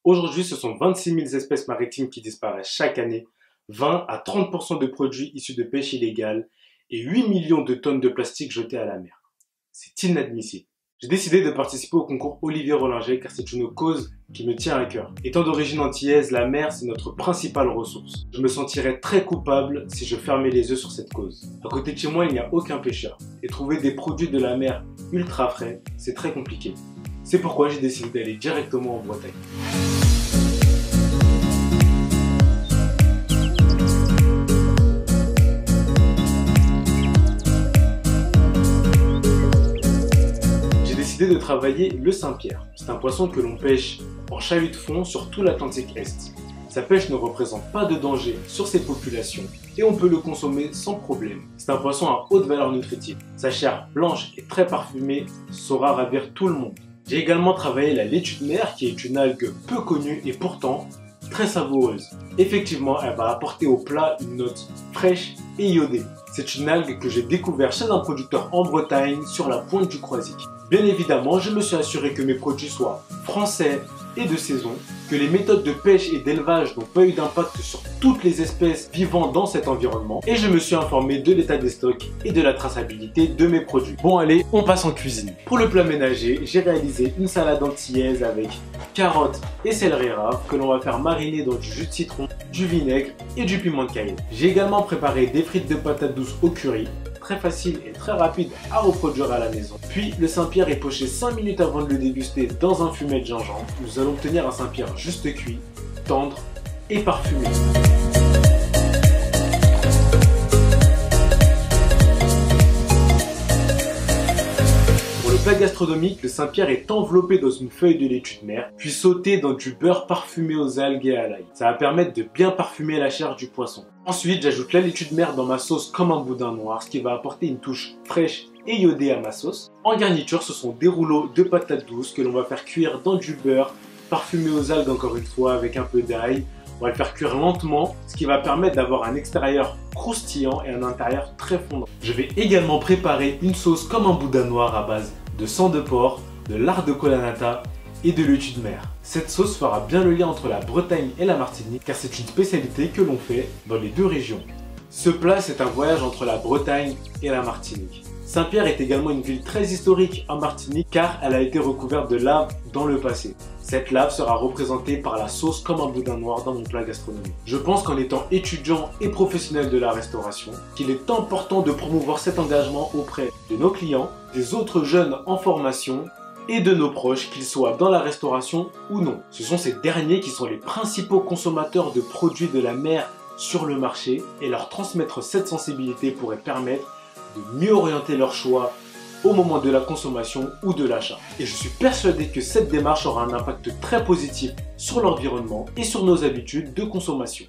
Aujourd'hui, ce sont 26 000 espèces maritimes qui disparaissent chaque année, 20 à 30% de produits issus de pêche illégale et 8 millions de tonnes de plastique jetées à la mer. C'est inadmissible. J'ai décidé de participer au concours Olivier Rollinger car c'est une cause qui me tient à cœur. Étant d'origine antillaise, la mer c'est notre principale ressource. Je me sentirais très coupable si je fermais les yeux sur cette cause. À côté de chez moi, il n'y a aucun pêcheur. Et trouver des produits de la mer ultra frais, c'est très compliqué. C'est pourquoi j'ai décidé d'aller directement en Bretagne. De travailler le Saint-Pierre. C'est un poisson que l'on pêche en chahut de fond sur tout l'Atlantique Est. Sa pêche ne représente pas de danger sur ses populations et on peut le consommer sans problème. C'est un poisson à haute valeur nutritive. Sa chair blanche et très parfumée saura ravir tout le monde. J'ai également travaillé la laitue de mer qui est une algue peu connue et pourtant très savoureuse. Effectivement, elle va apporter au plat une note fraîche et iodée. C'est une algue que j'ai découvert chez un producteur en Bretagne sur la pointe du Croisic. Bien évidemment, je me suis assuré que mes produits soient français et de saison, que les méthodes de pêche et d'élevage n'ont pas eu d'impact sur toutes les espèces vivant dans cet environnement et je me suis informé de l'état des stocks et de la traçabilité de mes produits. Bon allez, on passe en cuisine. Pour le plat ménager, j'ai réalisé une salade antillaise avec carottes et céleri rave que l'on va faire mariner dans du jus de citron, du vinaigre et du piment de Cayenne. J'ai également préparé des frites de patates douces au curry, très facile et très rapide à reproduire à la maison. Puis le Saint-Pierre est poché 5 minutes avant de le déguster dans un fumet de gingembre. Nous allons obtenir un Saint-Pierre juste cuit, tendre et parfumé. Pour le plat gastronomique, le Saint-Pierre est enveloppé dans une feuille de laitue de mer, puis sauté dans du beurre parfumé aux algues et à l'ail. Ça va permettre de bien parfumer la chair du poisson. Ensuite, j'ajoute la laitue de mer dans ma sauce comme un boudin noir, ce qui va apporter une touche fraîche et iodée à ma sauce. En garniture, ce sont des rouleaux de patates douces que l'on va faire cuire dans du beurre, parfumé aux algues encore une fois avec un peu d'ail. On va le faire cuire lentement, ce qui va permettre d'avoir un extérieur croustillant et un intérieur très fondant. Je vais également préparer une sauce comme un boudin noir à base de sang de porc, de lard de Kalamata et de laitue de mer. Cette sauce fera bien le lien entre la Bretagne et la Martinique car c'est une spécialité que l'on fait dans les deux régions. Ce plat c'est un voyage entre la Bretagne et la Martinique. Saint-Pierre est également une ville très historique en Martinique car elle a été recouverte de lave dans le passé. Cette lave sera représentée par la sauce comme un boudin noir dans mon plat gastronomique. Je pense qu'en étant étudiant et professionnel de la restauration, qu'il est important de promouvoir cet engagement auprès de nos clients, des autres jeunes en formation et de nos proches, qu'ils soient dans la restauration ou non. Ce sont ces derniers qui sont les principaux consommateurs de produits de la mer sur le marché et leur transmettre cette sensibilité pourrait permettre de mieux orienter leur choix au moment de la consommation ou de l'achat. Et je suis persuadé que cette démarche aura un impact très positif sur l'environnement et sur nos habitudes de consommation.